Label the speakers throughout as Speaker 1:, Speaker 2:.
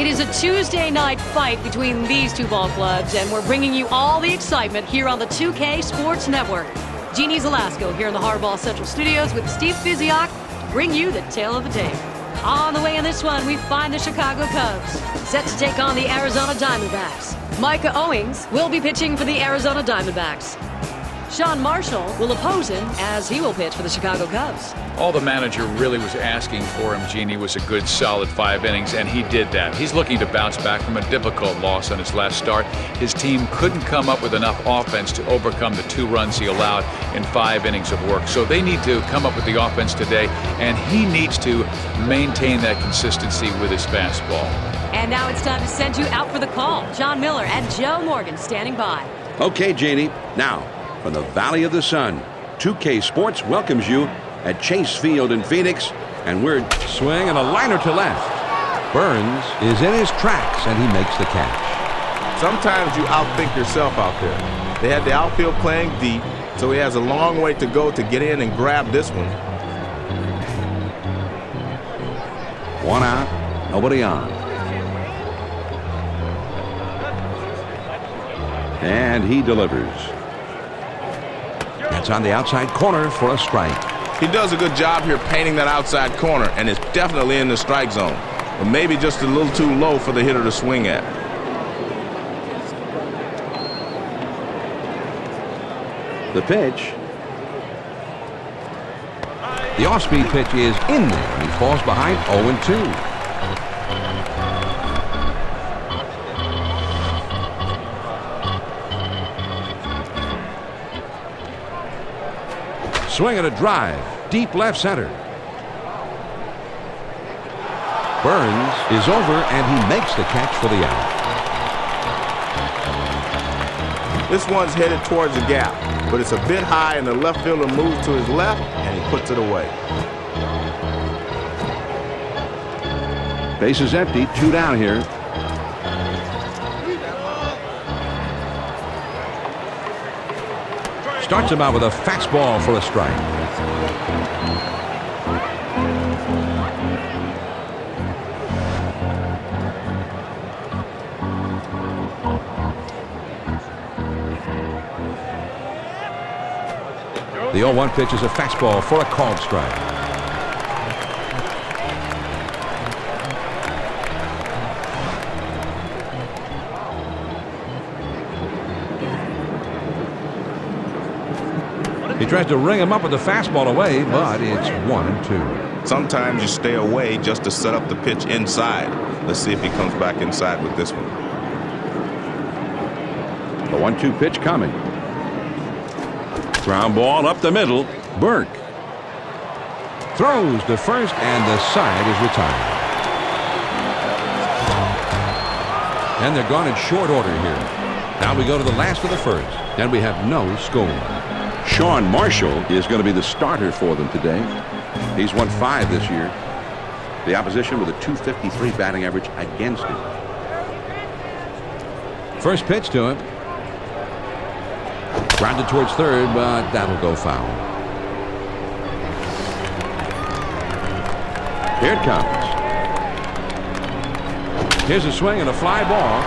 Speaker 1: It is a Tuesday night fight between these two ball clubs, and we're bringing you all the excitement here on the 2K Sports Network. Jeannie Zelasco here in the Hardball Central Studios with Steve Physiok to bring you the tale of the tape. On the way in this one, we find the Chicago Cubs, set to take on the Arizona Diamondbacks. Micah Owings will be pitching for the Arizona Diamondbacks. Sean Marshall will oppose him as he will pitch for the Chicago Cubs.
Speaker 2: All the manager really was asking for him, Jeannie, was a good solid 5 innings, and he did that. He's looking to bounce back from a difficult loss on his last start. His team couldn't come up with enough offense to overcome the 2 runs he allowed in 5 innings of work. So they need to come up with the offense today, and he needs to maintain that consistency with his fastball.
Speaker 1: And now it's time to send you out for the call. John Miller and Joe Morgan standing by.
Speaker 3: Okay, Jeannie. Now, from the Valley of the Sun, 2K Sports welcomes you at Chase Field in Phoenix, and we're swing and a liner to left. Burns is in his tracks, and he makes the catch.
Speaker 4: Sometimes you outthink yourself out there. They had the outfield playing deep, so he has a long way to go to get in and grab this one.
Speaker 3: 1 out, nobody on. And he delivers. That's on the outside corner for a strike.
Speaker 4: He does a good job here painting that outside corner, and it's definitely in the strike zone, but maybe just a little too low for the hitter to swing at.
Speaker 3: The pitch. The off-speed pitch is in there, and he falls behind 0-2. Swing and a drive, deep left center. Burns is over, and he makes the catch for the out.
Speaker 4: This one's headed towards the gap, but it's a bit high, and the left fielder moves to his left, and he puts it away.
Speaker 3: Base is empty, 2 down here. Starts him out with a fastball for a strike. The 0-1 pitch is a fastball for a called strike. He tries to ring him up with the fastball away, but it's 1-2.
Speaker 4: Sometimes you stay away just to set up the pitch inside. Let's see if he comes back inside with this one.
Speaker 3: The 1-2 pitch coming. Ground ball up the middle. Burke throws to first, and the side is retired. And they're gone in short order here. Now we go to the last of the first, and we have no score. Sean Marshall is going to be the starter for them today. He's won 5 this year. The opposition with a .253 batting average against him. First pitch to him. Grounded towards third, but that'll go foul. Here it comes. Here's a swing and a fly ball.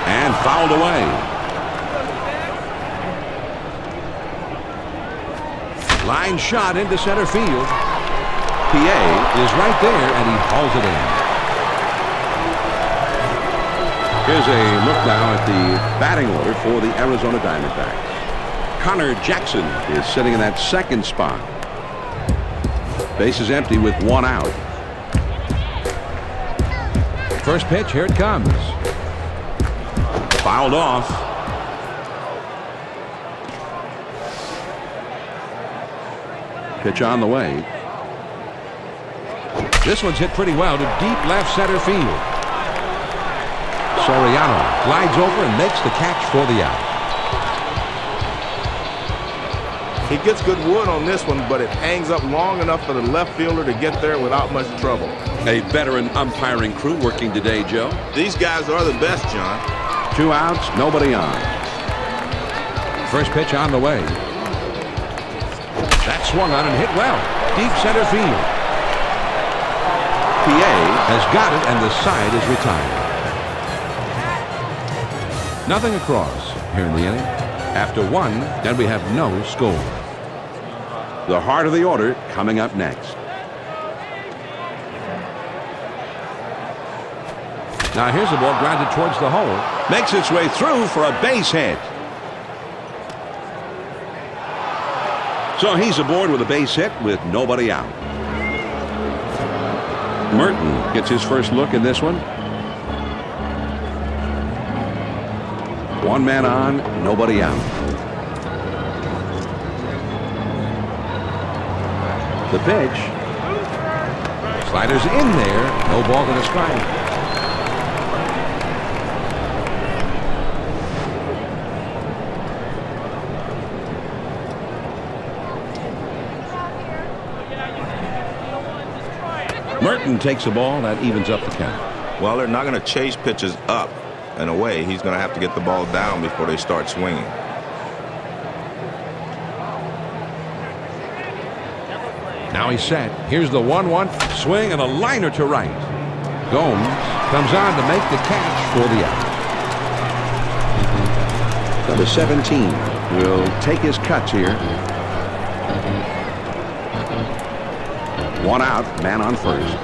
Speaker 3: And fouled away. Line shot into center field. PA is right there, and he hauls it in. Here's a look now at the batting order for the Arizona Diamondbacks. Connor Jackson is sitting in that second spot. Base is empty with 1 out. First pitch, here it comes. Fouled off. Pitch on the way. This one's hit pretty well to deep left center field. Soriano glides over and makes the catch for the out.
Speaker 4: He gets good wood on this one, but it hangs up long enough for the left fielder to get there without much trouble.
Speaker 3: A veteran umpiring crew working today, Joe.
Speaker 4: These guys are the best, John.
Speaker 3: 2 outs, nobody on. First pitch on the way. That swung on and hit well. Deep center field. PA has got it, and the side is retired. Nothing across here in the inning. After one, and we have no score. The heart of the order coming up next. Now here's the ball grounded towards the hole. Makes its way through for a base hit. So he's aboard with a base hit with nobody out. Merton gets his first look in this one. One man on, nobody out. The pitch. Slider's in there. No ball going to strike. Merton takes the ball. That evens up the count.
Speaker 4: Well, they're not going to chase pitches up and away. He's going to have to get the ball down before they start swinging.
Speaker 3: Now he's set. Here's the 1-1 swing and a liner to right. Gomes comes on to make the catch for the out. Number 17 will take his cuts here. One out, man on first.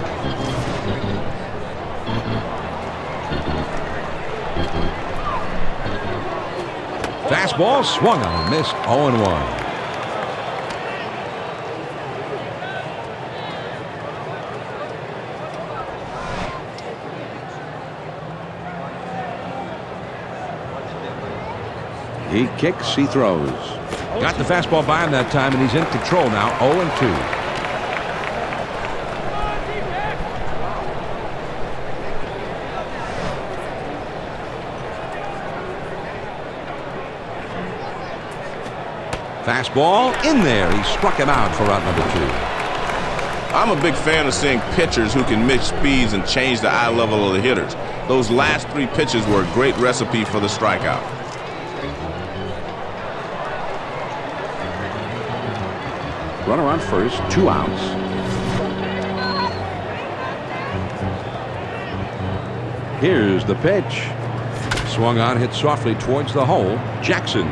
Speaker 3: Fastball swung on and missed. 0-1. He kicks, he throws. Got the fastball by him that time, and he's in control now. 0-2. Fastball in there. He struck him out for out number 2.
Speaker 4: I'm a big fan of seeing pitchers who can mix speeds and change the eye level of the hitters. Those last 3 pitches were a great recipe for the strikeout.
Speaker 3: Runner on first, 2 outs. Here's the pitch. Swung on, hit softly towards the hole. Jackson.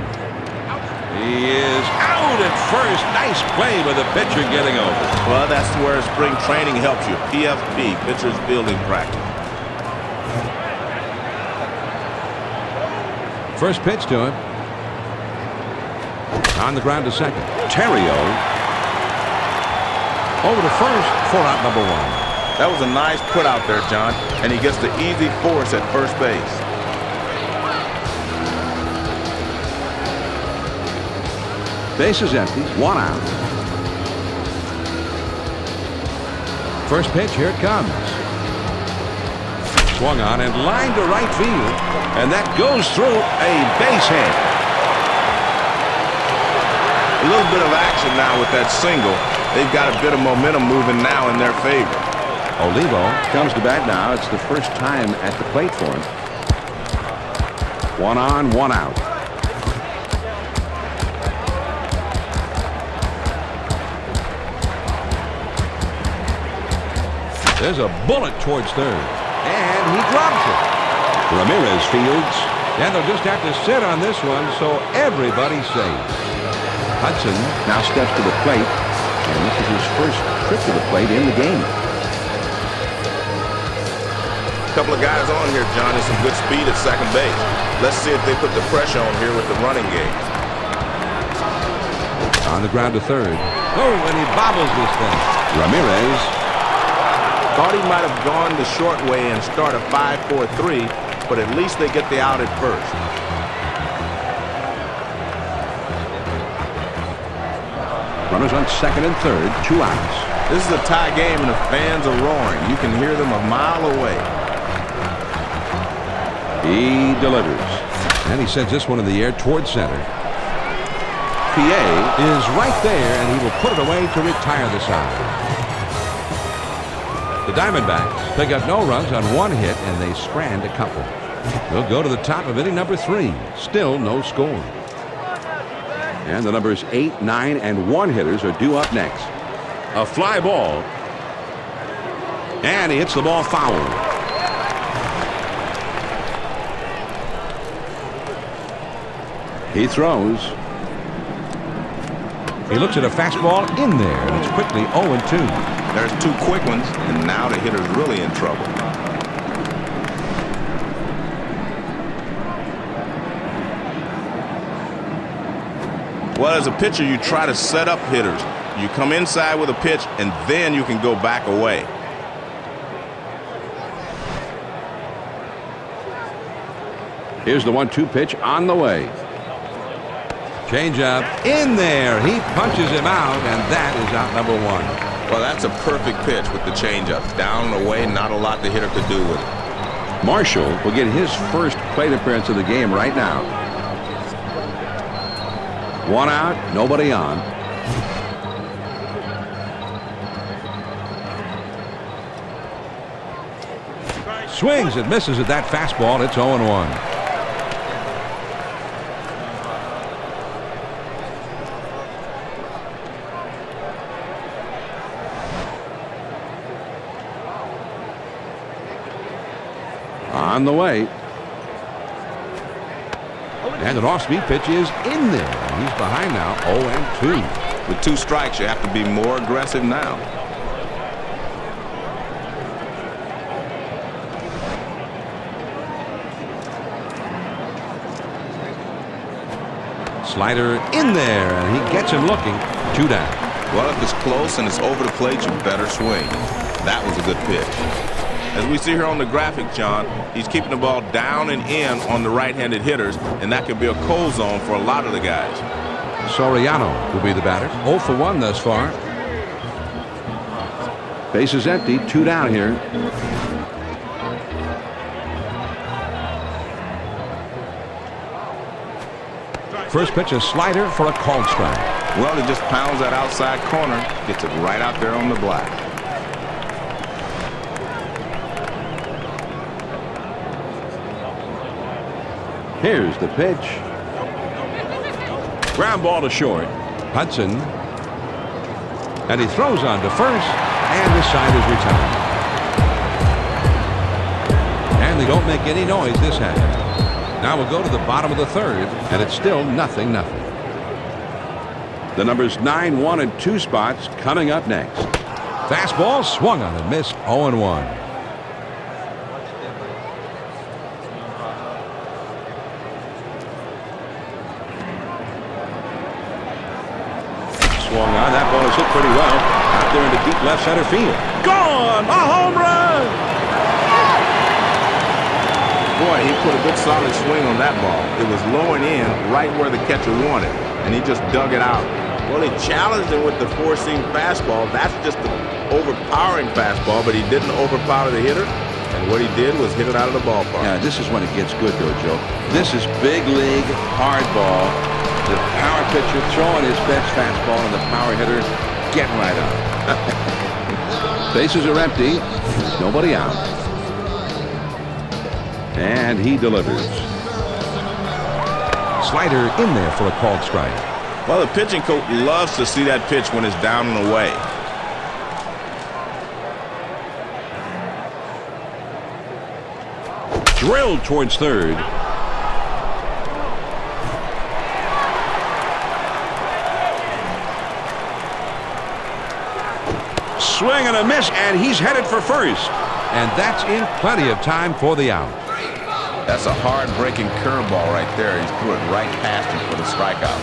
Speaker 3: He is out at first. Nice play with the pitcher getting over.
Speaker 4: Well, that's where spring training helps you. PFP, pitcher's fielding practice.
Speaker 3: First pitch to him. On the ground to second. Terrio. Over to first for out number 1.
Speaker 4: That was a nice put out there, John, and he gets the easy force at first base.
Speaker 3: Base is empty. 1 out. First pitch, here it comes. Swung on and lined to right field, and that goes through a base hit.
Speaker 4: A little bit of action now with that single. They've got a bit of momentum moving now in their favor.
Speaker 3: Olivo comes to bat now. It's the first time at the plate for him. 1 on, 1 out. There's a bullet towards third, and he drops it. Ramirez fields, and they'll just have to sit on this one, so everybody's safe. Hudson now steps to the plate, and this is his first trip to the plate in the game.
Speaker 4: A couple of guys on here, John, and some good speed at second base. Let's see if they put the pressure on here with the running game.
Speaker 3: On the ground to third. Oh, and he bobbles this thing. Ramirez.
Speaker 4: Thought he might have gone the short way and start a 5-4-3, but at least they get the out at first.
Speaker 3: Runners on second and third, 2 outs.
Speaker 4: This is a tie game and the fans are roaring. You can hear them a mile away.
Speaker 3: He delivers. And he sends this one in the air towards center. PA is right there, and he will put it away to retire the side. The Diamondbacks pick up no runs on 1 hit, and they strand a couple. They'll go to the top of inning number 3. Still no score. And the numbers 8, 9, and 1 hitters are due up next. A fly ball. And he hits the ball foul. He throws. He looks at a fastball in there, and it's quickly 0-2.
Speaker 4: There's two quick ones, and now the hitter's really in trouble. Well, as a pitcher, you try to set up hitters. You come inside with a pitch, and then you can go back away.
Speaker 3: Here's the 1-2 pitch on the way. Changeup in there. He punches him out, and that is out number one.
Speaker 4: Well, that's a perfect pitch with the changeup. Down and away, not a lot the hitter could do with it.
Speaker 3: Marshall will get his first plate appearance of the game right now. One out, nobody on. Swings and misses at that fastball. It's 0-1. On the way. And an off-speed pitch is in there. He's behind now, 0-2.
Speaker 4: With 2 strikes, you have to be more aggressive now.
Speaker 3: Slider in there, and he gets him looking. 2 down.
Speaker 4: Well, if it's close and it's over the plate, you better swing. That was a good pitch. As we see here on the graphic, John, he's keeping the ball down and in on the right-handed hitters, and that could be a cold zone for a lot of the guys.
Speaker 3: Soriano will be the batter. 0 for 1 thus far. Base is empty. 2 down here. First pitch, a slider for a called strike.
Speaker 4: Well, he just pounds that outside corner, gets it right out there on the black.
Speaker 3: Here's the pitch. Ground ball to short. Hudson. And he throws on to first. And the side is retired. And they don't make any noise this half. Now we'll go to the bottom of the third. And it's still 0-0. The numbers 9, 1, and 2 spots coming up next. Fastball swung on and missed. 0-1. Swung on. That ball is hit pretty well out there into deep left center field. Gone! A home run!
Speaker 4: Boy, he put a good solid swing on that ball. It was low and in, right where the catcher wanted, and he just dug it out. Well, he challenged him with the four-seam fastball. That's just an overpowering fastball, but he didn't overpower the hitter, and what he did was hit it out of the ballpark.
Speaker 3: Yeah, this is when it gets good, though, Joe. This is big league, hard ball. The power pitcher throwing his best fastball, and the power hitter getting right on. Bases are empty. There's nobody out. And he delivers. Slider in there for a called strike.
Speaker 4: Well, the pitching coach loves to see that pitch when it's down and away.
Speaker 3: Drilled towards third. Swing and a miss, and he's headed for first. And that's in plenty of time for the out.
Speaker 4: That's a hard-breaking curveball right there. He threw it right past him for the strikeout.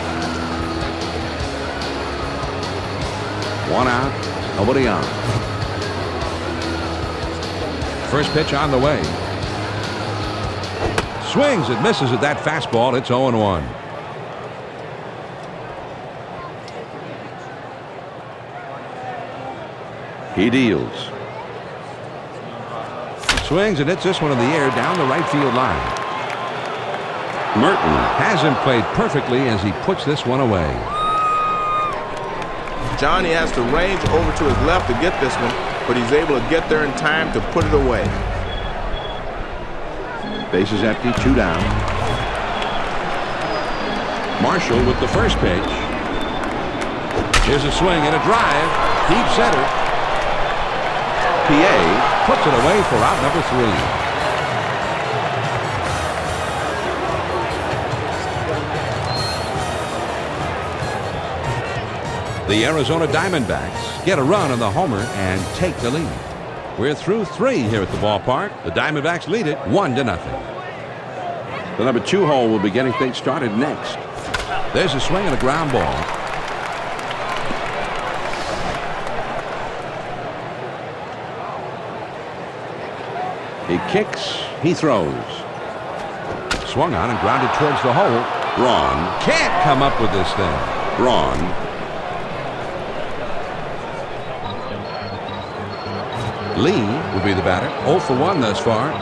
Speaker 3: 1 out, nobody on. First pitch on the way. Swings and misses at that fastball. It's 0-1. He deals. Swings and hits this one in the air down the right field line. Merton has him played perfectly as he puts this one away.
Speaker 4: Johnny has to range over to his left to get this one, but he's able to get there in time to put it away.
Speaker 3: Base is empty, 2 down. Marshall with the first pitch. Here's a swing and a drive. Deep center. PA puts it away for out number 3. The Arizona Diamondbacks get a run on the homer and take the lead. We're through 3 here at the ballpark. The Diamondbacks lead it 1-0. The number 2 hole will be getting things started next. There's a swing and a ground ball. He kicks, he throws. Swung on and grounded towards the hole. Braun can't come up with this thing. Braun. Lee will be the batter. 0 for 1 thus far.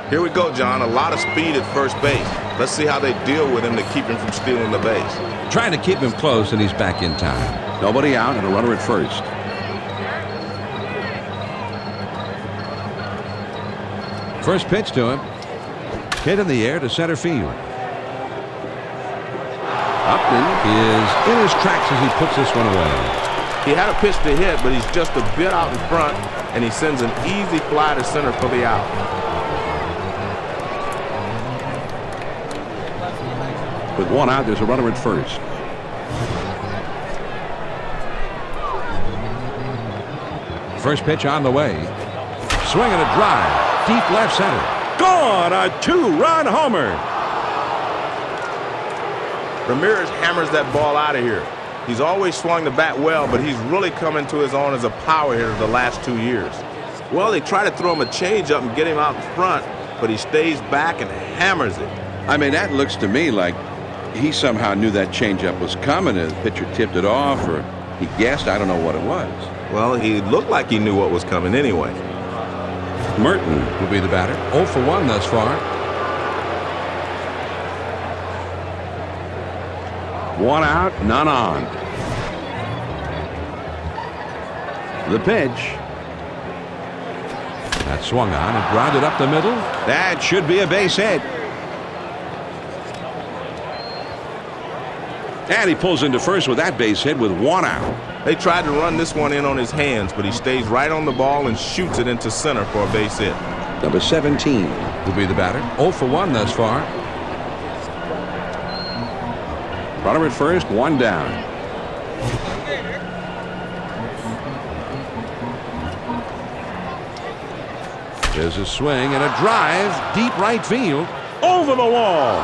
Speaker 4: Here we go, John. A lot of speed at first base. Let's see how they deal with him to keep him from stealing the base.
Speaker 3: Trying to keep him close, and he's back in time. Nobody out and a runner at first. First pitch to him. Hit in the air to center field. Upton is in his tracks as he puts this one away.
Speaker 4: He had a pitch to hit, but he's just a bit out in front, and he sends an easy fly to center for the out.
Speaker 3: With 1 out, there's a runner at first. First pitch on the way. Swing and a drive. Deep left center. Gone! A 2-run homer.
Speaker 4: Ramirez hammers that ball out of here. He's always swung the bat well, but he's really come into his own as a power hitter the last 2 years. Well, they try to throw him a changeup and get him out in front, but he stays back and hammers it.
Speaker 3: I mean, that looks to me like he somehow knew that changeup was coming. The pitcher tipped it off, or he guessed. I don't know what it was.
Speaker 4: Well, he looked like he knew what was coming anyway.
Speaker 3: Merton will be the batter. 0 for 1 thus far. 1 out, none on. The pitch. That swung on and grounded up the middle. That should be a base hit. And he pulls into first with that base hit with 1 out.
Speaker 4: They tried to run this one in on his hands, but he stays right on the ball and shoots it into center for a base hit.
Speaker 3: Number 17 will be the batter. 0 for 1 thus far. Runner at first, 1 down. There's a swing and a drive. Deep right field. Over the wall.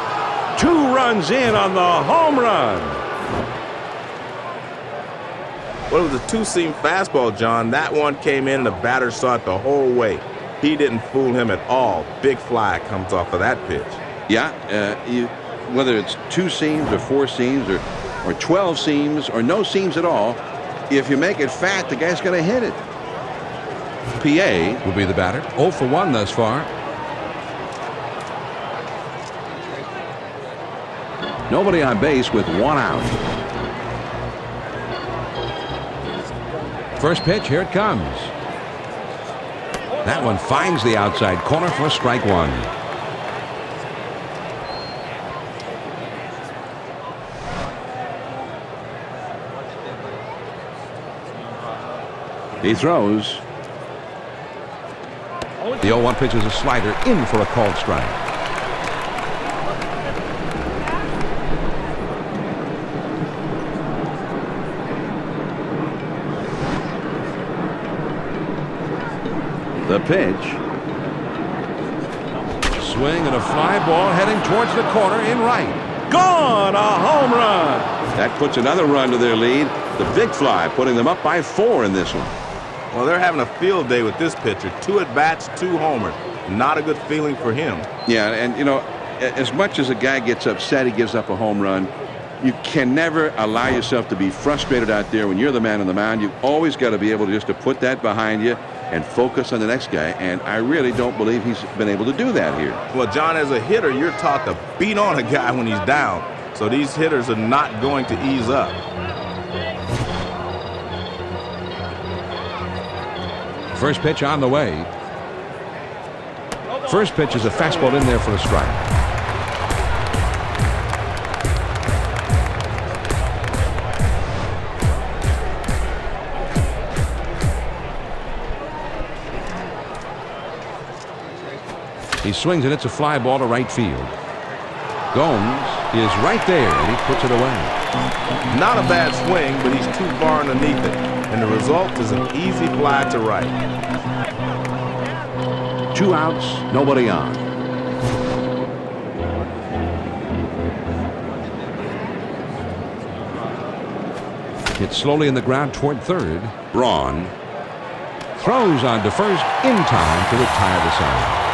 Speaker 3: 2 runs in on the home run.
Speaker 4: Well, it was a 2-seam fastball, John. That one came in. The batter saw it the whole way. He didn't fool him at all. Big fly comes off of that pitch.
Speaker 3: Yeah, whether it's 2 seams or 4 seams or 12 seams or no seams at all, if you make it fat, the guy's going to hit it. PA will be the batter. 0 for 1 thus far. Nobody on base with 1 out. First pitch, here it comes. That one finds the outside corner for strike 1. He throws. The 0-1 pitch is a slider in for a called strike. The pitch. Swing and a fly ball heading towards the corner in right. Gone! A home run! That puts another run to their lead. The big fly putting them up by 4 in this one.
Speaker 4: Well, they're having a field day with this pitcher. 2 at-bats, 2 homers. Not a good feeling for him.
Speaker 3: Yeah, and, you know, as much as a guy gets upset he gives up a home run, you can never allow yourself to be frustrated out there when you're the man on the mound. You've always got to be able to just to put that behind you and focus on the next guy, and I really don't believe he's been able to do that here.
Speaker 4: Well, John, as a hitter, you're taught to beat on a guy when he's down, so these hitters are not going to ease up.
Speaker 3: First pitch on the way. First pitch is a fastball in there for a strike. He swings and it's a fly ball to right field. Gomes is right there, and he puts it away.
Speaker 4: Not a bad swing, but he's too far underneath it, and the result is an easy fly to right.
Speaker 3: 2 outs, nobody on. Hit slowly in the ground toward third. Braun throws on to first in time to retire the side.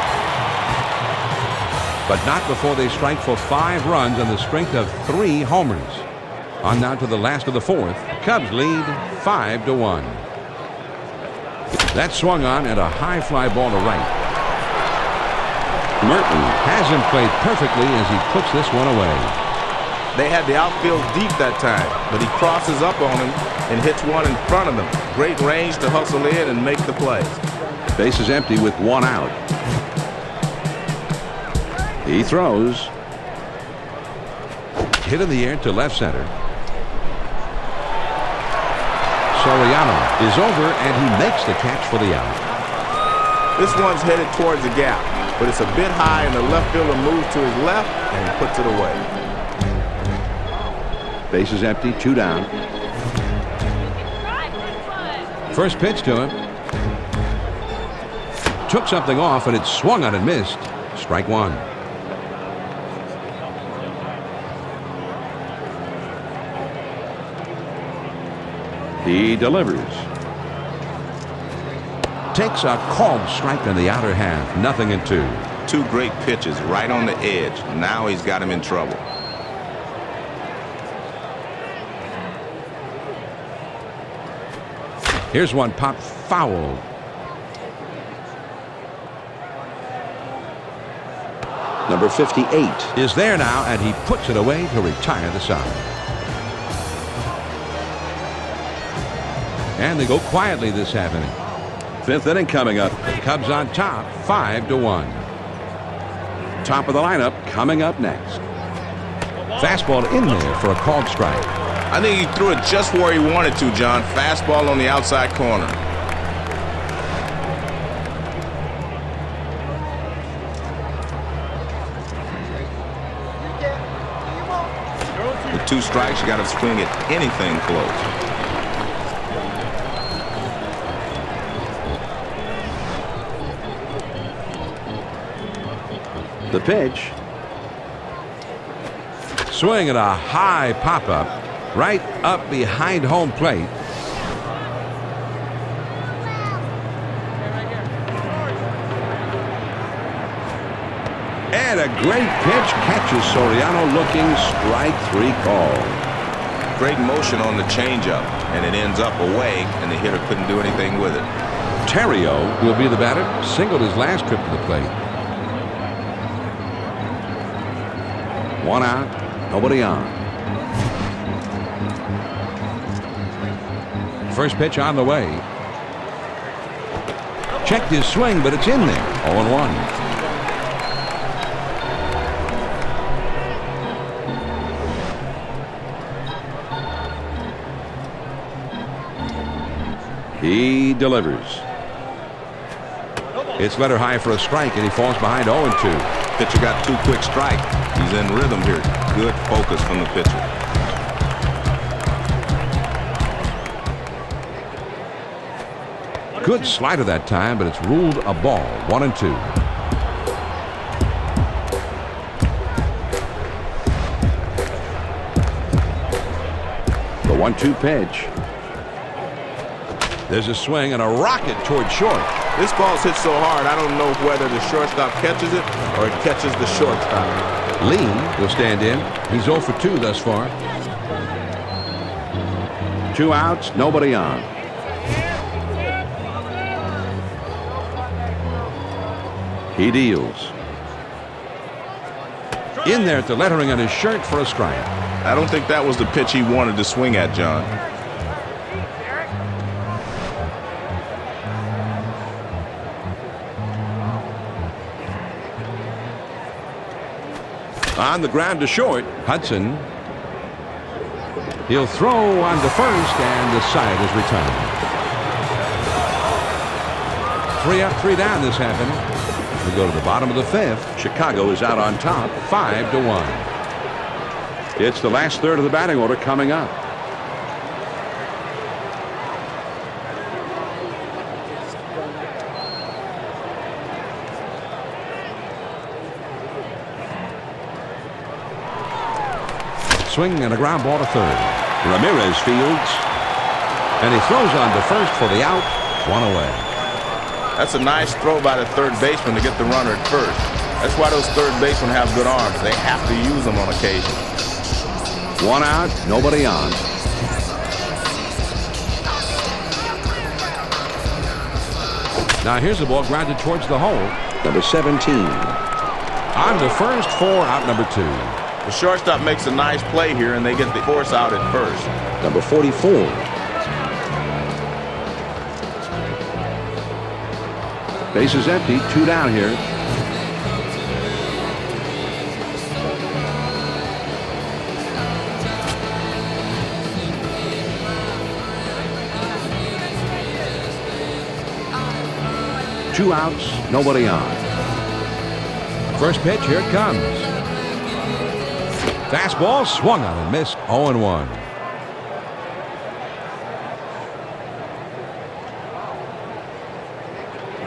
Speaker 3: But not before they strike for 5 runs on the strength of 3 homers. On now to the last of the fourth. Cubs lead 5-1. That swung on and a high fly ball to right. Merton has him played perfectly as he puts this one away.
Speaker 4: They had the outfield deep that time, but he crosses up on him and hits one in front of them. Great range to hustle in and make the play.
Speaker 3: Base is empty with 1 out. He throws. Hit in the air to left center. Soriano is over and he makes the catch for the out.
Speaker 4: This one's headed towards the gap, but it's a bit high and the left fielder moves to his left and he puts it away.
Speaker 3: Base is empty, 2 down. First pitch to him. Took something off and it swung on and missed. Strike 1. He delivers. Takes a called strike on the outer half. 0-2.
Speaker 4: 2 great pitches right on the edge. Now he's got him in trouble.
Speaker 3: Here's one pop foul. Number 58 is there now, and he puts it away to retire the side. And they go quietly this half inning. 5th inning coming up. Cubs on top, 5-1. Top of the lineup coming up next. Fastball in there for a called strike.
Speaker 4: I think he threw it just where he wanted to, John. Fastball on the outside corner. With 2 strikes, you got to swing at anything close.
Speaker 3: The pitch. Swing at a high pop-up right up behind home plate. And a great pitch catches Soriano looking. Strike 3 call.
Speaker 4: Great motion on the changeup, and it ends up away, and the hitter couldn't do anything with it.
Speaker 3: Terrio will be the batter. Singled his last trip to the plate. 1 out, nobody on. First pitch on the way. Checked his swing, but it's in there. 0-1. He delivers. It's letter high for a strike, and he falls behind 0-2.
Speaker 4: Pitcher got 2 quick strikes. He's in rhythm here. Good focus from the pitcher.
Speaker 3: Good slider that time, but it's ruled a ball. 1-2. The 1-2 pitch. There's a swing and a rocket toward short.
Speaker 4: This ball's hit so hard, I don't know whether the shortstop catches it or it catches the shortstop.
Speaker 3: Lee will stand in. He's 0 for 2 thus far. 2 outs, nobody on. He deals. In there at the lettering on his shirt for a strike.
Speaker 4: I don't think that was the pitch he wanted to swing at, John.
Speaker 3: On the ground to short, Hudson. He'll throw on to first, and the side is retired. 3 up, 3 down this half inning. We go to the bottom of the fifth. Chicago is out on top, 5-1. It's the last third of the batting order coming up. Swing and a ground ball to third. Ramirez fields. And he throws on to first for the out. One away.
Speaker 4: That's a nice throw by the third baseman to get the runner at first. That's why those third basemen have good arms. They have to use them on occasion.
Speaker 3: One out, nobody on. Now here's the ball grounded towards the hole. Number 17. On to first for out number 2.
Speaker 4: The shortstop makes a nice play here, and they get the force out at first.
Speaker 3: Number 44. Base is empty, 2 down here. Two outs, nobody on. First pitch, here it comes. Fastball swung on and missed. 0-1.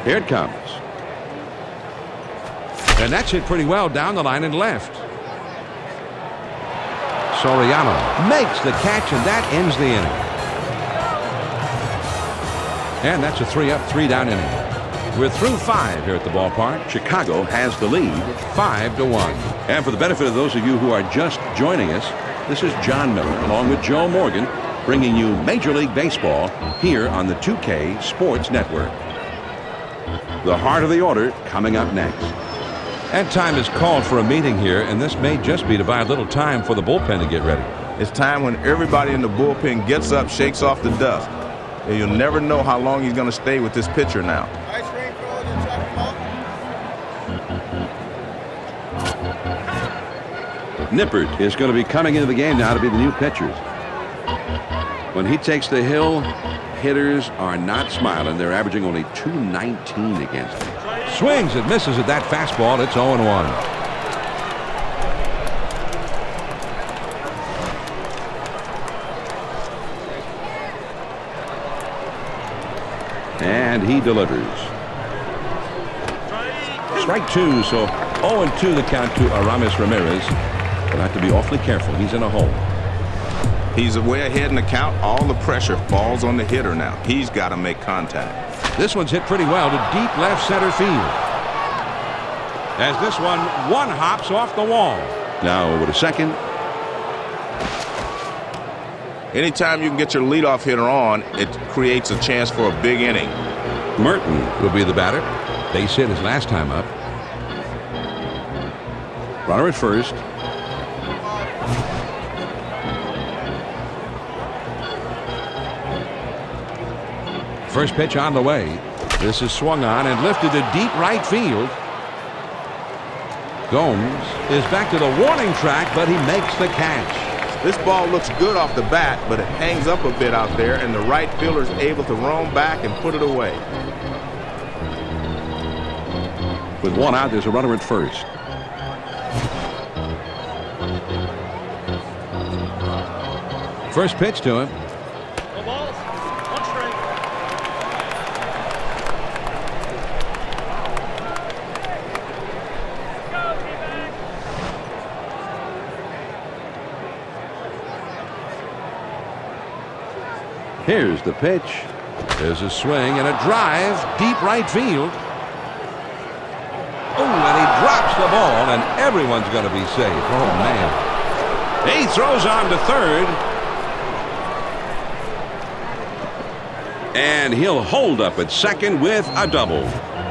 Speaker 3: Here it comes. And that's hit pretty well down the line and left. Soriano makes the catch, and that ends the inning. And that's a 3-up, 3-down inning. We're through 5 here at the ballpark. Chicago has the lead, 5-1. And for the benefit of those of you who are just joining us, this is John Miller along with Joe Morgan bringing you Major League Baseball here on the 2K Sports Network. The heart of the order coming up next. And time is called for a meeting here, and this may just be to buy a little time for the bullpen to get ready.
Speaker 4: It's time when everybody in the bullpen gets up, shakes off the dust. And you'll never know how long he's going to stay with this pitcher now.
Speaker 3: Nippert is going to be coming into the game now to be the new pitcher. When he takes the hill, hitters are not smiling. They're averaging only .219 against him. Swings and misses at that fastball. It's 0-1. And he delivers. Strike 2, so 0-2 the count to Aramis Ramirez. Will have to be awfully careful. He's in a hole.
Speaker 4: He's way ahead in the count. All the pressure falls on the hitter now. He's got to make contact.
Speaker 3: This one's hit pretty well to deep left center field. As this one hops off the wall. Now over to second.
Speaker 4: Anytime you can get your leadoff hitter on, it creates a chance for a big inning.
Speaker 3: Merton will be the batter. Base hit his last time up. Runner at first. First pitch on the way. This is swung on and lifted to deep right field. Gomes is back to the warning track, but he makes the catch.
Speaker 4: This ball looks good off the bat, but it hangs up a bit out there, and the right fielder is able to roam back and put it away.
Speaker 3: With one out, there's a runner at first. First pitch to him.
Speaker 5: No balls. 1 strike.
Speaker 3: Here's the pitch. There's a swing and a drive. Deep right field. Oh, and he drops the ball, and everyone's going to be safe. Oh, man. He throws on to third. And he'll hold up at second with a double.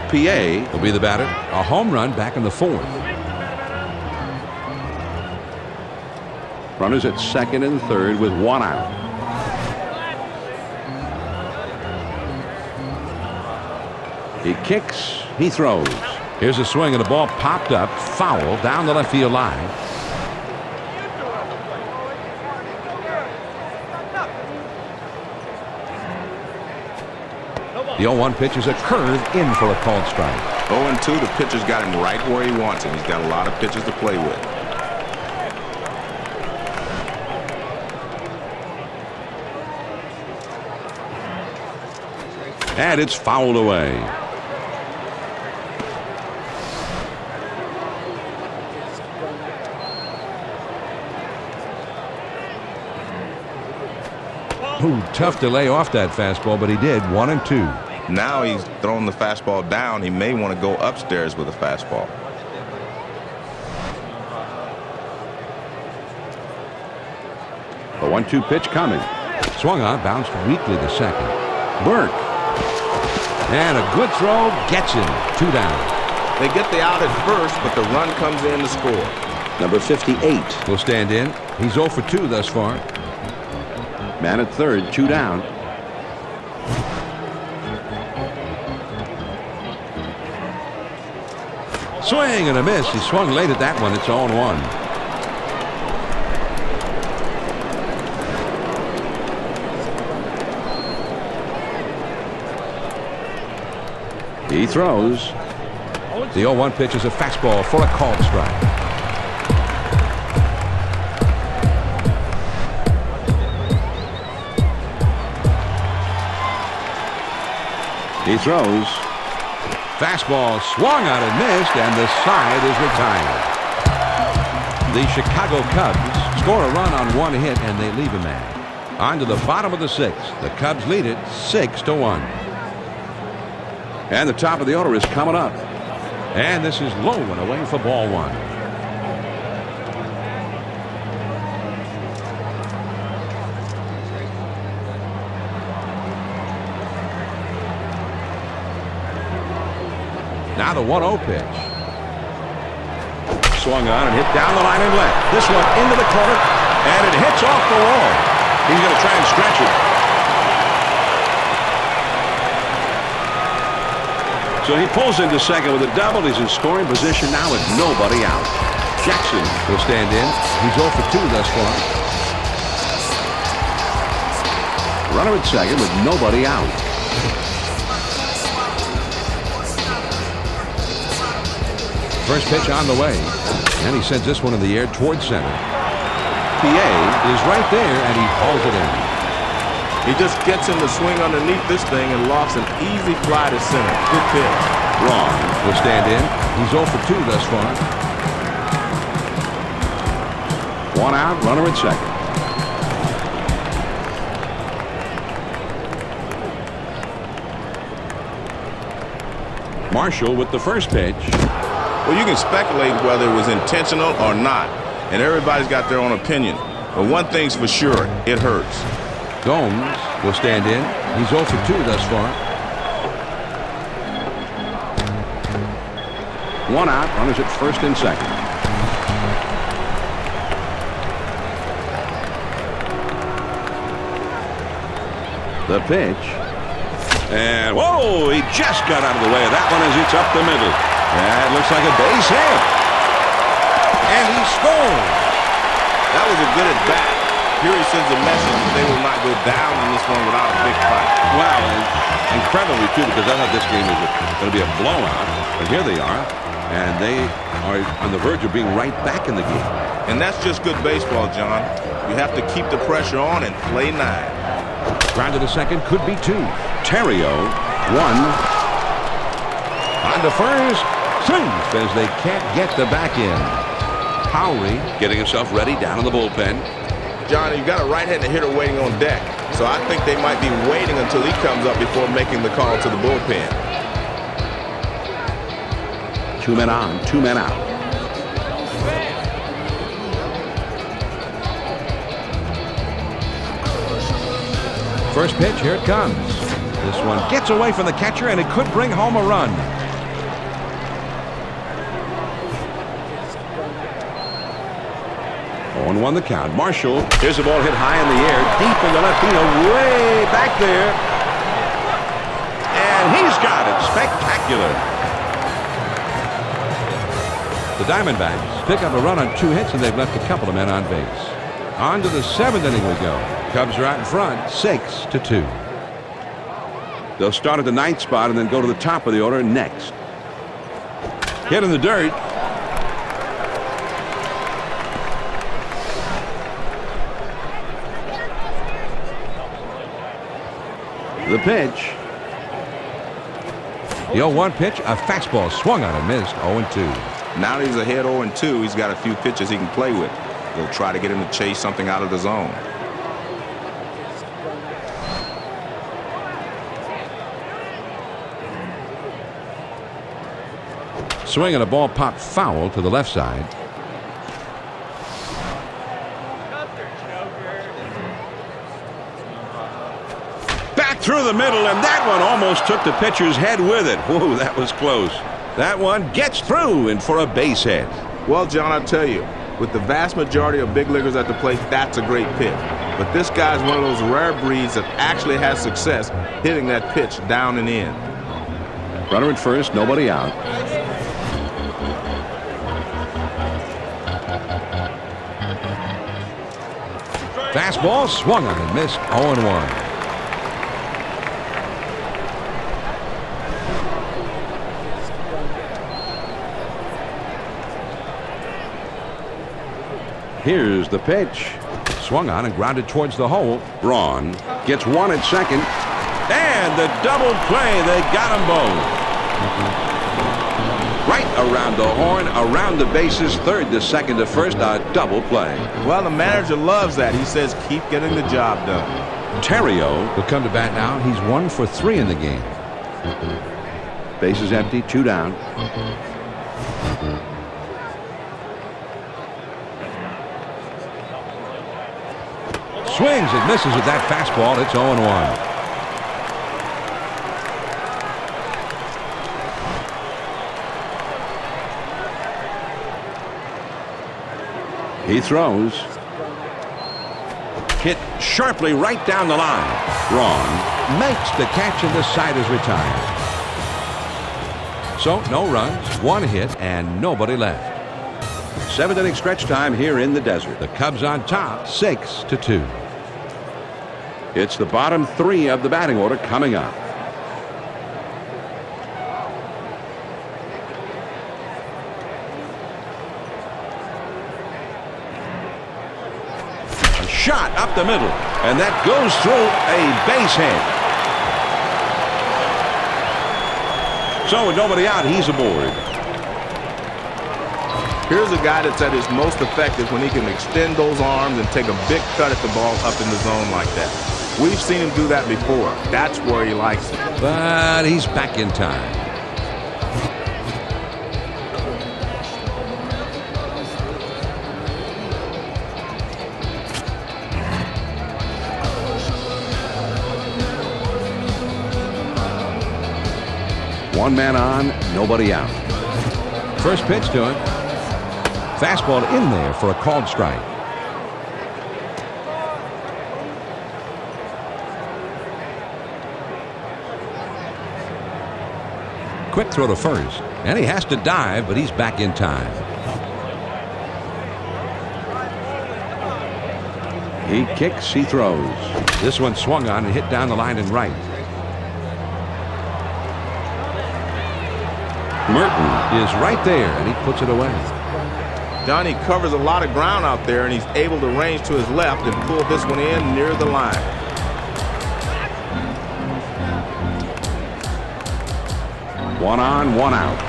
Speaker 3: PA will be the batter. A home run back in the 4th. Runners at second and third with 1 out. He kicks, he throws. Here's a swing, and the ball popped up, foul down the left field line. The 0-1 pitch is a curve in for a called strike.
Speaker 4: 0-2, the pitcher's got him right where he wants him. He's got a lot of pitches to play with.
Speaker 3: And it's fouled away. Ooh, tough to lay off that fastball, but he did. 1-2.
Speaker 4: Now he's throwing the fastball down. He may want to go upstairs with a fastball.
Speaker 3: The 1-2 pitch coming. Swung on, bounced weakly to second. Burke. And a good throw gets him. 2 down.
Speaker 4: They get the out at first, but the run comes in to score.
Speaker 3: Number 58 will stand in. He's 0 for 2 thus far. Man at third, 2 down. Swing and a miss. He swung late at that one. It's 0-1. He throws. The 0-1 pitch is a fastball for a called strike. He throws. Fastball swung out and missed, and the side is retired. The Chicago Cubs score a run on 1 hit, and they leave a man. On to the bottom of the 6th. The Cubs lead it 6-1. And the top of the order is coming up. And this is low and away for ball 1. Now the 1-0 pitch. Swung on and hit down the line and left. This one into the corner, and it hits off the wall. He's going to try and stretch it. So he pulls into second with a double. He's in scoring position now with nobody out. Jackson will stand in. He's 0 for 2 thus far. Runner at second with nobody out. First pitch on the way, and he sends this one in the air towards center. PA is right there, and he hauls it in.
Speaker 4: He just gets him to swing underneath this thing and lofts an easy fly to center. Good pitch.
Speaker 3: Wrong will stand in. He's 0 for 2 thus far. 1 out, runner at second. Marshall with the first pitch.
Speaker 4: Well, you can speculate whether it was intentional or not, and everybody's got their own opinion. But one thing's for sure, it hurts.
Speaker 3: Gomes will stand in. He's 0 for 2 thus far. 1 out, runners at first and second. The pitch. And whoa, he just got out of the way of that one as it's up the middle. That looks like a base hit. And he scores.
Speaker 4: That was a good at bat. Here he sends a message that they will not go down in this one without a big fight.
Speaker 3: Wow, and incredibly too, because I thought this game was going to be a blowout. But here they are, and they are on the verge of being right back in the game.
Speaker 4: And that's just good baseball, John. You have to keep the pressure on and play 9.
Speaker 3: Ground to the second, could be 2. Terrio, 1. On to first. Swings as they can't get the back end. Howry getting himself ready down in the bullpen.
Speaker 4: John, you've got a right-handed hitter waiting on deck, so I think they might be waiting until he comes up before making the call to the bullpen.
Speaker 3: 2 men on, 2 men out. First pitch, here it comes. This one gets away from the catcher, and it could bring home a run. 0-1 the count. Marshall, here's the ball hit high in the air, deep in the left field, way back there. And he's got it. Spectacular. The Diamondbacks pick up a run on 2 hits, and they've left a couple of men on base. On to the 7th inning we go. Cubs are out in front, 6-2. They'll start at the 9th spot and then go to the top of the order next. Hit in the dirt. The pitch. The 0-1 pitch, a fastball swung on and missed. 0-2.
Speaker 4: Now he's ahead 0-2. He's got a few pitches he can play with. They'll try to get him to chase something out of the zone.
Speaker 3: Swing and a ball popped foul to the left side. Back through the middle, and that one almost took the pitcher's head with it. Whoa, that was close. That one gets through and for a base hit.
Speaker 4: Well, John, I'll tell you, with the vast majority of big leaguers at the plate, that's a great pitch. But this guy's one of those rare breeds that actually has success hitting that pitch down and in.
Speaker 3: Runner at first, nobody out. Fastball swung on and missed. 0-1. Here's the pitch. Swung on and grounded towards the hole. Braun gets one at second. And the double play. They got them both. Right around the horn, around the bases, third to second to first, a double play.
Speaker 4: Well, the manager loves that. He says, keep getting the job done.
Speaker 3: Terrio will come to bat now. He's 1 for 3 in the game. Bases empty, 2 down. Swings and misses with that fastball. It's 0-1. He throws. Hit sharply right down the line. Braun makes the catch and the side is retired. So no runs, 1 hit, and nobody left. 7th inning stretch time here in the desert. The Cubs on top, 6-2. It's the bottom 3 of the batting order coming up. A shot up the middle, and that goes through a base hit. So with nobody out, he's aboard.
Speaker 4: Here's a guy that's at his most effective when he can extend those arms and take a big cut at the ball up in the zone like that. We've seen him do that before. That's where he likes it.
Speaker 3: But he's back in time. One man on, nobody out. First pitch to him. Fastball in there for a called strike. Quick throw to first, and he has to dive, but he's back in time. He kicks, he throws. This one swung on and hit down the line and right. Merton is right there, and he puts it away.
Speaker 4: Johnny covers a lot of ground out there, and he's able to range to his left and pull this one in near the line.
Speaker 3: One on, one out.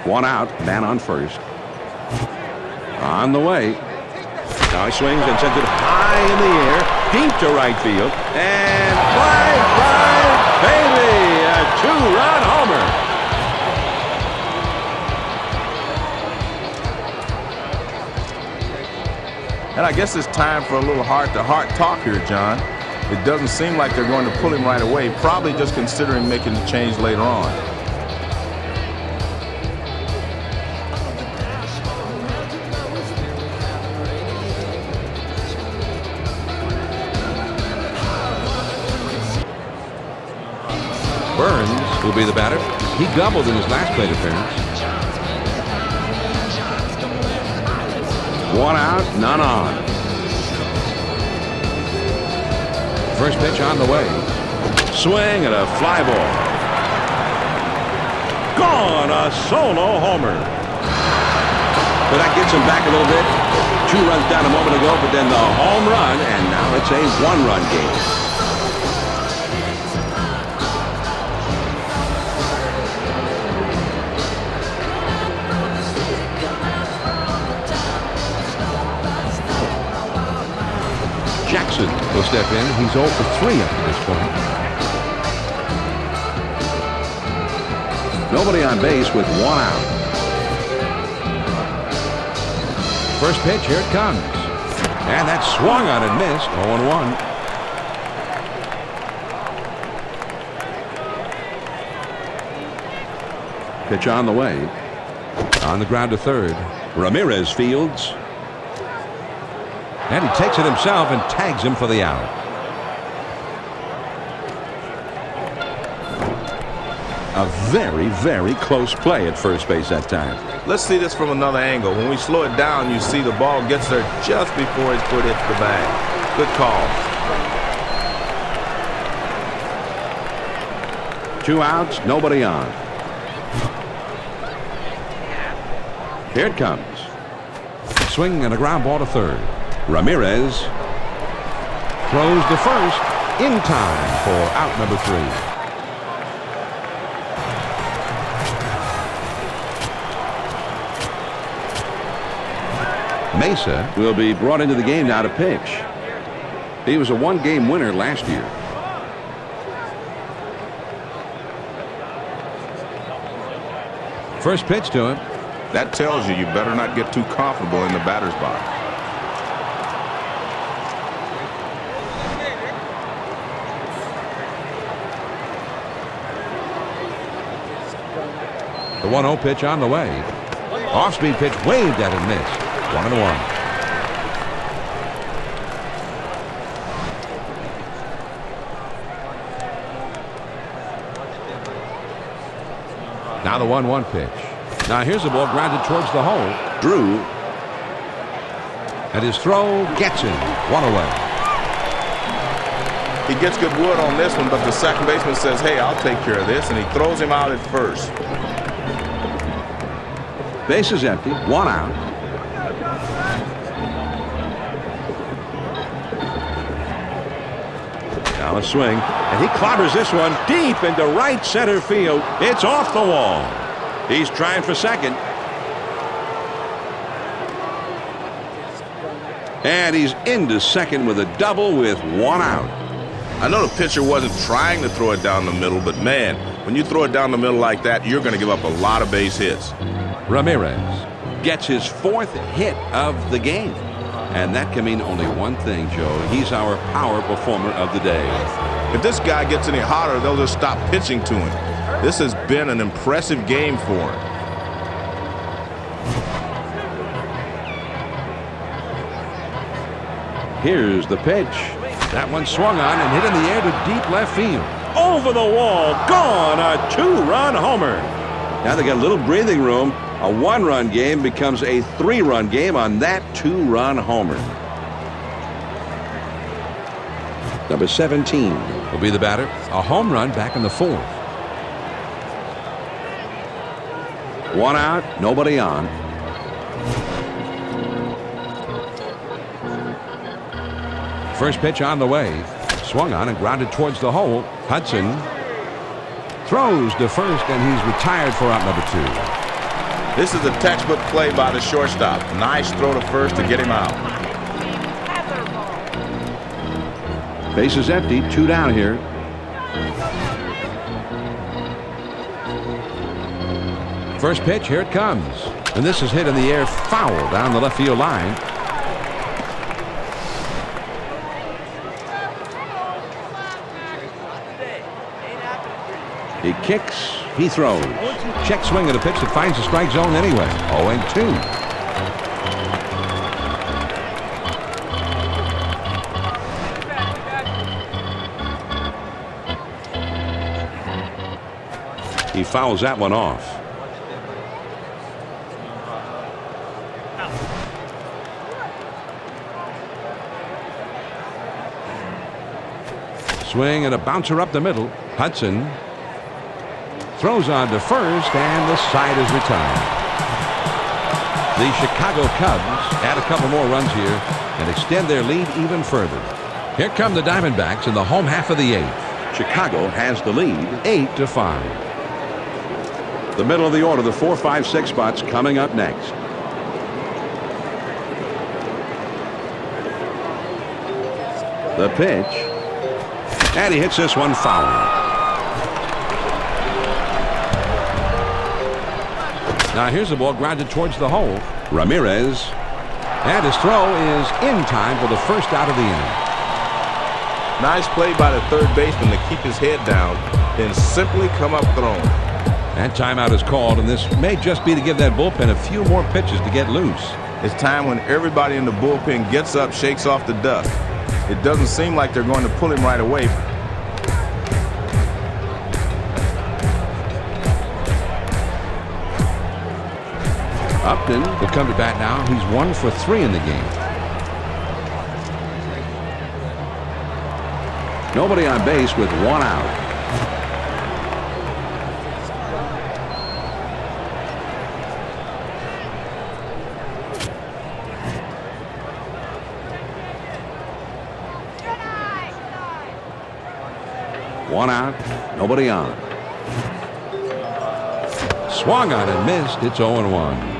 Speaker 3: One out, man on first. On the way. Now he swings and sends it high in the air, deep to right field, and bye-bye, baby! A 2-run homer.
Speaker 4: And I guess it's time for a little heart-to-heart talk here, John. It doesn't seem like they're going to pull him right away, probably just considering making the change later on.
Speaker 3: Burns will be the batter. He doubled in his last plate appearance. 1 out, none on. First pitch on the way. Swing and a fly ball. Gone, a solo homer. But that gets him back a little bit. 2 runs down a moment ago, but then the home run, and now it's a 1-run game. Jackson will step in. He's 0 for 3 up to this point. Nobody on base with 1 out. First pitch, here it comes. And that swung on and missed. 0-1. Pitch on the way. On the ground to third. Ramirez fields. And he takes it himself and tags him for the out. A very, very close play at first base that time.
Speaker 4: Let's see this from another angle. When we slow it down, you see the ball gets there just before his foot hits the bag. Good call.
Speaker 3: 2 outs, nobody on. Here it comes. Swing and a ground ball to third. Ramirez throws to first in time for out number 3. Mesa will be brought into the game now to pitch. He was a 1-game winner last year. First pitch to him.
Speaker 4: That tells you better not get too comfortable in the batter's box.
Speaker 3: The 1-0 pitch on the way. Off-speed pitch waved at and missed. 1-1. Now the 1-1 pitch. Now here's the ball grounded towards the hole. Drew. And his throw gets him. 1 away.
Speaker 4: He gets good wood on this one, but the second baseman says, hey, I'll take care of this, and he throws him out at first.
Speaker 3: Base is empty. 1 out. Now a swing, and he clobbers this one deep into right center field. It's off the wall. He's trying for second. And he's into second with a double with 1 out.
Speaker 4: I know the pitcher wasn't trying to throw it down the middle, but man, when you throw it down the middle like that, you're going to give up a lot of base hits.
Speaker 3: Ramirez gets his 4th hit of the game. And that can mean only one thing, Joe. He's our power performer of the day.
Speaker 4: If this guy gets any hotter, they'll just stop pitching to him. This has been an impressive game for him.
Speaker 3: Here's the pitch. That one swung on and hit in the air to deep left field. Over the wall, gone, a 2-run homer. Now they got a little breathing room. A 1-run game becomes a 3-run game on that 2-run homer. Number 17 will be the batter. A home run back in the 4th. 1 out, nobody on. First pitch on the way. Swung on and grounded towards the hole. Hudson throws to first, and he's retired for out number 2.
Speaker 4: This is a textbook play by the shortstop. Nice throw to first to get him out.
Speaker 3: Base is empty. 2 down here. First pitch, here it comes. And this is hit in the air foul down the left field line. He kicks, he throws. Check swing at a pitch that finds the strike zone anyway. 0-2. fouls that one off. Swing and a bouncer up the middle. Hudson throws on to first, and the side is retired. The Chicago Cubs add a couple more runs here and extend their lead even further. Here come the Diamondbacks in the home half of the eighth. Chicago has the lead 8-5. The middle of the order, the 4, 5, 6 spots coming up next. The pitch. And he hits this one foul. Now here's the ball grounded towards the hole. Ramirez. And his throw is in time for the first out of the inning.
Speaker 4: Nice play by the third baseman to keep his head down, then simply come up throwing.
Speaker 3: And timeout is called, and this may just be to give that bullpen a few more pitches to get loose.
Speaker 4: It's time when everybody in the bullpen gets up, shakes off the dust. It doesn't seem like they're going to pull him right away.
Speaker 3: Upton will come to bat now. He's 1 for 3 in the game. Nobody on base with 1 out. One out, nobody on. Swung on and missed. It's 0-1.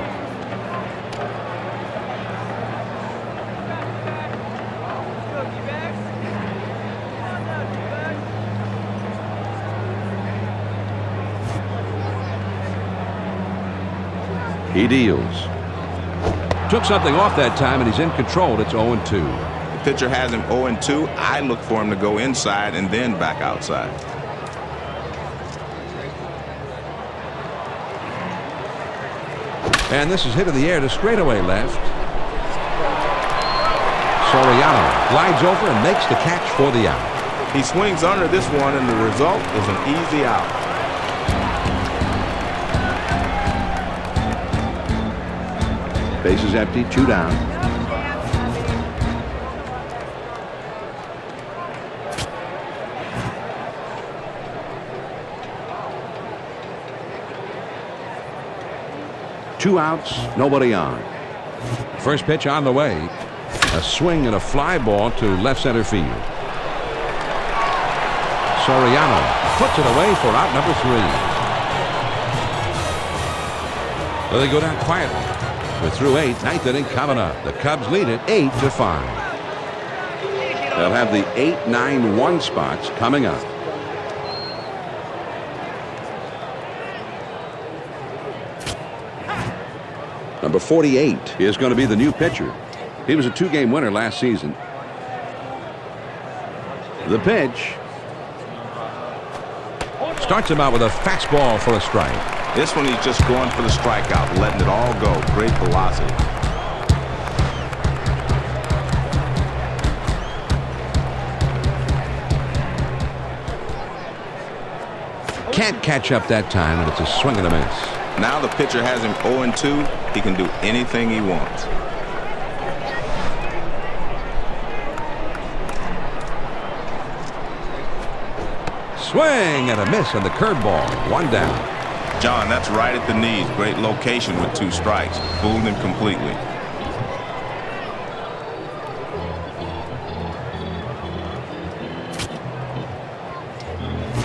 Speaker 3: He deals. Took something off that time, and he's in control. It's 0-2.
Speaker 4: Pitcher has him 0-2. I look for him to go inside and then back outside.
Speaker 3: And this is hit in the air to straightaway left. Soriano glides over and makes the catch for the out.
Speaker 4: He swings under this one, and the result is an easy out.
Speaker 3: Base is empty, 2 down. Two outs, nobody on. First pitch on the way. A swing and a fly ball to left center field. Soriano puts it away for out number 3. Well, they go down quietly. We're through 8, ninth inning coming up. The Cubs lead it 8-5. They'll have the 8, 9, 1 spots coming up. Number 48 is going to be the new pitcher. He was a 2-game winner last season. The pitch. Starts him out with a fastball for a strike.
Speaker 4: This one he's just going for the strikeout, letting it all go. Great velocity.
Speaker 3: Can't catch up that time, and it's a swing and a miss.
Speaker 4: Now the pitcher has him 0-2. He can do anything he wants.
Speaker 3: Swing and a miss on the curveball. 1 down.
Speaker 4: John, that's right at the knees. Great location with 2 strikes. Fooled him completely.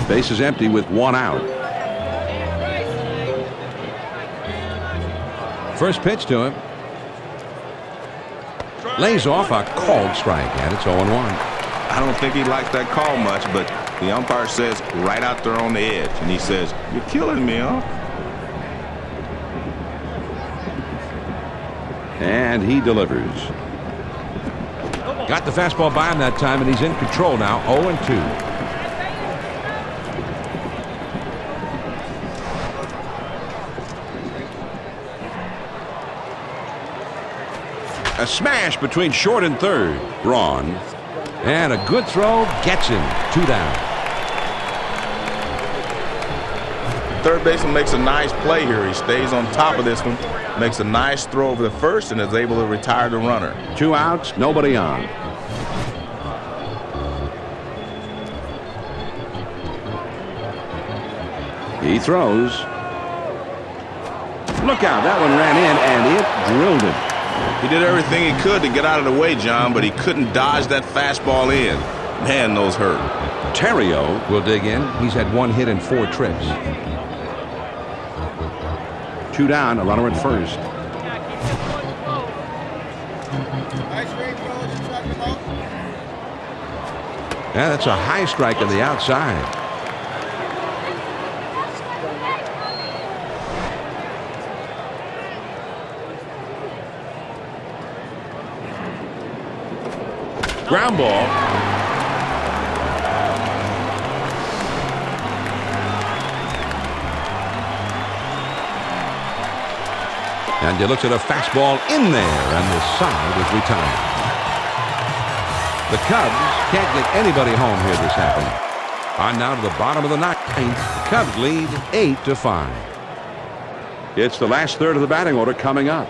Speaker 3: Base is empty with 1 out. First pitch to him. Lays off a called strike, and it's 0-1.
Speaker 4: I don't think he likes that call much, but the umpire says right out there on the edge, and he says, "You're killing me, huh?"
Speaker 3: And he delivers. Got the fastball by him that time, and he's in control now. 0-2. A smash between short and third. Braun. And a good throw gets him. 2 down.
Speaker 4: third baseman makes a nice play here. He stays on top of this one, makes a nice throw over the first, and is able to retire the runner.
Speaker 3: 2 outs, nobody on. He throws. Look out, that one ran in, and it drilled him.
Speaker 4: He did everything he could to get out of the way, John, but he couldn't dodge that fastball in. Man, those hurt.
Speaker 3: Terrio will dig in. He's had 1 hit and 4 trips. 2 down, a runner at first. Yeah, that's a high strike on the outside. Ground ball. And he looks at a fastball in there, and the side is retired. The Cubs can't get anybody home here this happened. On now to the bottom of the 9th. Cubs lead 8-5. It's the last third of the batting order coming up.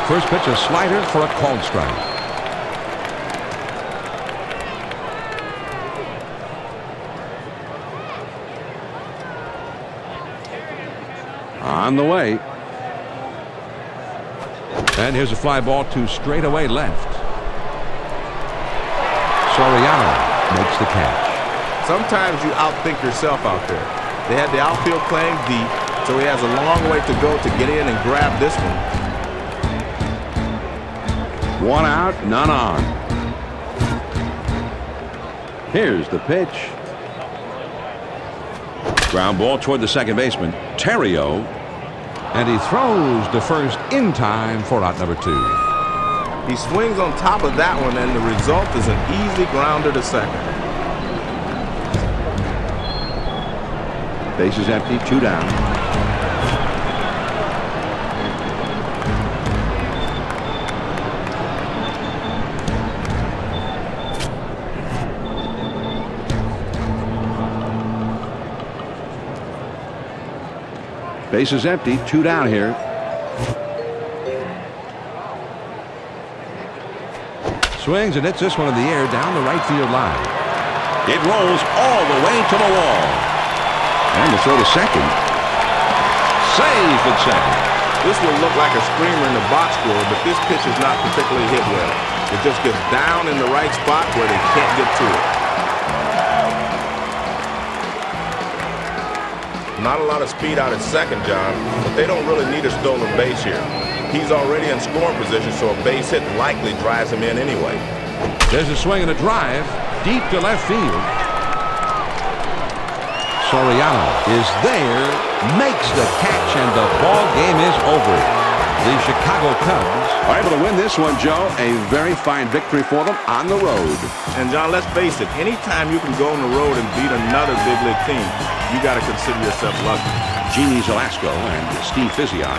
Speaker 3: First pitch, a slider for a called strike. On the way. And here's a fly ball to straightaway left. Soriano makes the catch.
Speaker 4: Sometimes you outthink yourself out there. They had the outfield playing deep, so he has a long way to go to get in and grab this one.
Speaker 3: 1 out, none on. Here's the pitch. Ground ball toward the second baseman, Terrio. And he throws to first in time for out number 2.
Speaker 4: He swings on top of that one, and the result is an easy grounder to second.
Speaker 3: Base is empty, 2 down. Base is empty, 2 down here. Swings and hits this one in the air down the right field line. It rolls all the way to the wall. And the throw to second. Safe at second.
Speaker 4: This will look like a screamer in the box score, but this pitch is not particularly hit well. It just gets down in the right spot where they can't get to it. Not a lot of speed out at second, John, but they don't really need a stolen base here. He's already in scoring position, so a base hit likely drives him in anyway.
Speaker 3: There's a swing and a drive deep to left field. Soriano is there, makes the catch, and the ball game is over. The Chicago Cubs are able to win this one, Joe. A very fine victory for them on the road.
Speaker 4: And, John, let's face it, anytime you can go on the road and beat another big league team, you got to consider yourself lucky.
Speaker 3: Jeannie Zelasco and Steve Physiak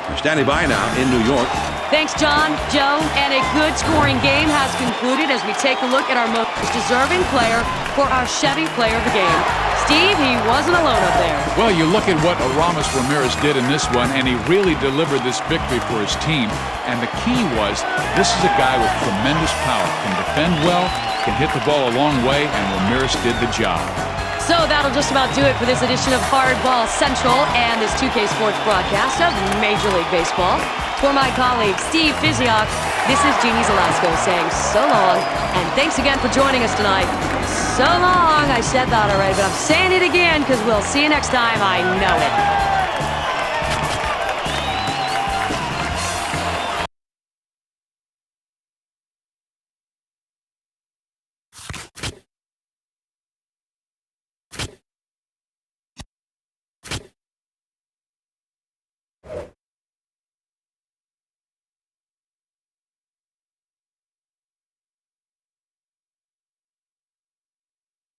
Speaker 3: are standing by now in New York.
Speaker 1: Thanks, John, Joe, and a good scoring game has concluded as we take a look at our most deserving player for our Chevy Player of the Game. Steve, he wasn't alone up there.
Speaker 2: Well, you look at what Aramis Ramirez did in this one, and he really delivered this victory for his team. And the key was, this is a guy with tremendous power, can defend well, can hit the ball a long way, and Ramirez did the job.
Speaker 1: So that'll just about do it for this edition of Hardball Central and this 2K Sports broadcast of Major League Baseball. For my colleague, Steve Physiak, this is Jeannie Zelasco saying so long, and thanks again for joining us tonight. So long, I said that already, but I'm saying it again because we'll see you next time, I know it.